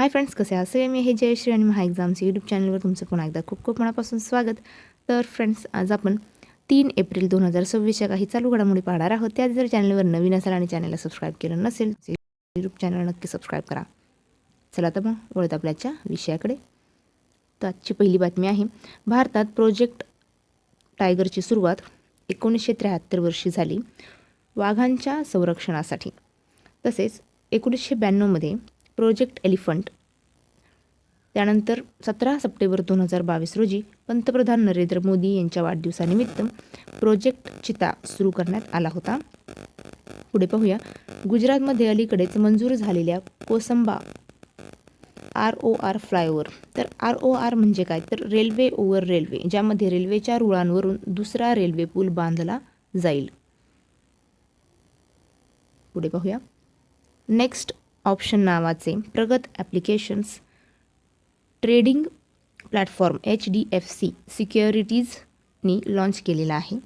Hi friends, कसे आहात सगळे? मी हे जयश्री आणि महा एक्झामचे यूट्यूब चॅनलवर तुमचं पुन्हा एकदा खूप खूप मनापासून स्वागत. तर फ्रेंड्स, आज आपण 3 एप्रिल 2026च्या काही चालू घडामोडी पाहणार आहोत. त्यात जर चॅनलवर नवीन असाल आणि चॅनलला सबस्क्राईब केलं नसेल यूट्यूब चॅनल नक्की सबस्क्राईब करा. चला तर मग वळत आपल्याच्या विषयाकडे. तर आजची पहिली बातमी आहे, भारतात प्रोजेक्ट टायगरची सुरुवात 1973 वर्षी झाली वाघांच्या संरक्षणासाठी. तसेच 1992मध्ये प्रोजेक्ट एलिफंट, त्यानंतर 17 सप्टेंबर 2022 रोजी पंतप्रधान नरेंद्र मोदी यांच्या वाढदिवसानिमित्त प्रोजेक्ट चिता सुरू करण्यात आला होता. पुढे पाहूया, गुजरातमध्ये अलीकडेच मंजूर झालेल्या कोसंबा ROR फ्लायओव्हर. तर ROR म्हणजे काय? तर रेल्वे ओव्हर रेल्वे, ज्यामध्ये रेल्वेच्या रुळांवरून दुसरा रेल्वे पूल बांधला जाईल. पुढे पाहूया, नेक्स्ट ऑप्शन नावाचे प्रगत ॲप्लिकेशन्स ट्रेडिंग प्लॅटफॉर्म HDFC सिक्युरिटीजनी लॉन्च केलेला आहे.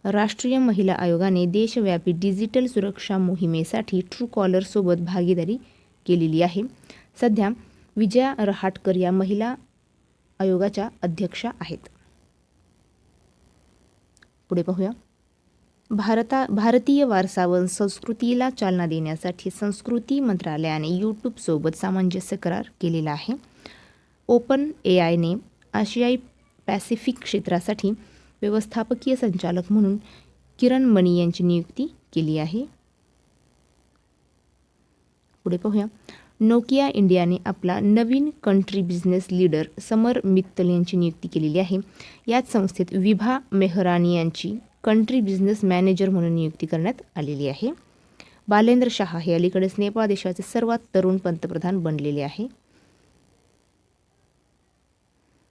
राष्ट्रीय महिला आयोगाने देशव्यापी डिजिटल सुरक्षा मोहिमेसाठी ट्रूकॉलरसोबत भागीदारी केलेली आहे. सध्या विजया रहाटकर या महिला आयोगाच्या अध्यक्षा आहेत. पुढे पाहूया, भारतीय वारसा व संस्कृतीला चालना देण्यासाठी संस्कृती मंत्रालयाने यूट्यूबसोबत सामंजस्य करार केलेला आहे. ओपन AIने आशियाई पॅसिफिक क्षेत्रासाठी व्यवस्थापकीय संचालक म्हणून किरण मणी यांची नियुक्ती केली आहे. पुढे पाहूया, नोकिया इंडियाने आपला नवीन कंट्री बिझनेस लीडर समर मित्तल यांची नियुक्ती केलेली आहे. याच संस्थेत विभा मेहरानी यांची कंट्री बिझनेस मॅनेजर म्हणून नियुक्ती करण्यात आलेली आहे. बालेंद्र शाह हे अलीकडेच नेपाळ देशाचे सर्वात तरुण पंतप्रधान बनलेले आहे.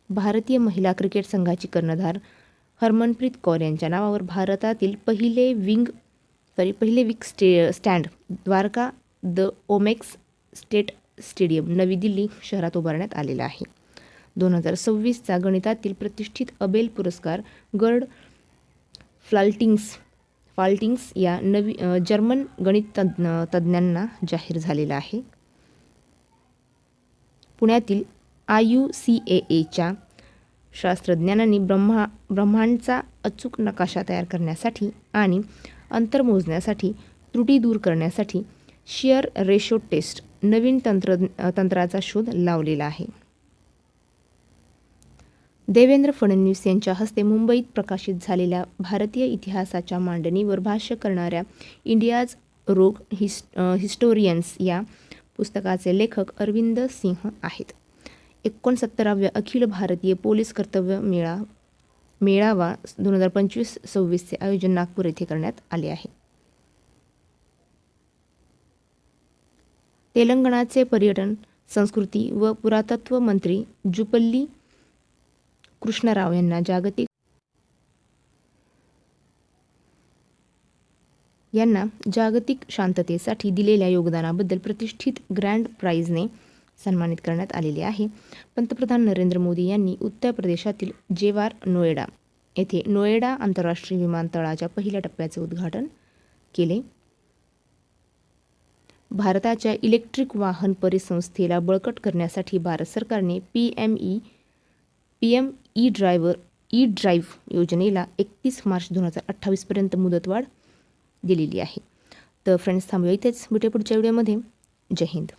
भारतीय महिला क्रिकेट संघाची कर्णधार हरमनप्रीत कौर यांच्या नावावर भारतातील पहिले wing stand Dwarka the Omaxe state stadium नवी दिल्ली शहरात उभारण्यात आलेला आहे. 2026चा गणितातील प्रतिष्ठित अबेल पुरस्कार गर्ड फाल्टिंग्स या जर्मन गणित तज्ज्ञांना जाहीर झालेला आहे. पुण्यातील IUCAAच्या शास्त्रज्ञांनी ब्रह्मांडाचा अचूक नकाशा तयार करण्यासाठी आणि अंतर मोजण्यासाठी त्रुटी दूर करण्यासाठी शियर रेशो टेस्ट नवीन तंत्राचा शोध लावलेला आहे. देवेंद्र फडणवीस यांच्या हस्ते मुंबईत प्रकाशित झालेल्या भारतीय इतिहासाच्या मांडणीवर भाष्य करणाऱ्या इंडियाज रोग हिस्टोरियन्स या पुस्तकाचे लेखक अरविंद सिंह आहेत. 69व्या अखिल भारतीय पोलीस कर्तव्य मेळावा 2025-26चे आयोजन नागपूर येथे करण्यात आले आहे. तेलंगणाचे पर्यटन, संस्कृती व पुरातत्व मंत्री जुपल्ली कृष्णराव यांना जागतिक शांततेसाठी दिलेल्या योगदानाबद्दल प्रतिष्ठित ग्रँड प्राइजने सन्मानित करण्यात आलेले आहे. पंतप्रधान नरेंद्र मोदी यांनी उत्तर प्रदेशातील जेवार नोएडा येथे नोएडा आंतरराष्ट्रीय विमानतळाच्या पहिल्या टप्प्याचे उद्घाटन केले. भारताच्या इलेक्ट्रिक वाहन परिसंस्थेला बळकट करण्यासाठी भारत सरकारने PM ई-ड्राईव्ह योजनेला 31 मार्च 2028 पर्यंत मुदतवाढ दिलेली आहे. तर फ्रेंड्स, थांबूया इथेच. भेटूया पुढच्या व्हिडिओमध्ये. जय हिंद.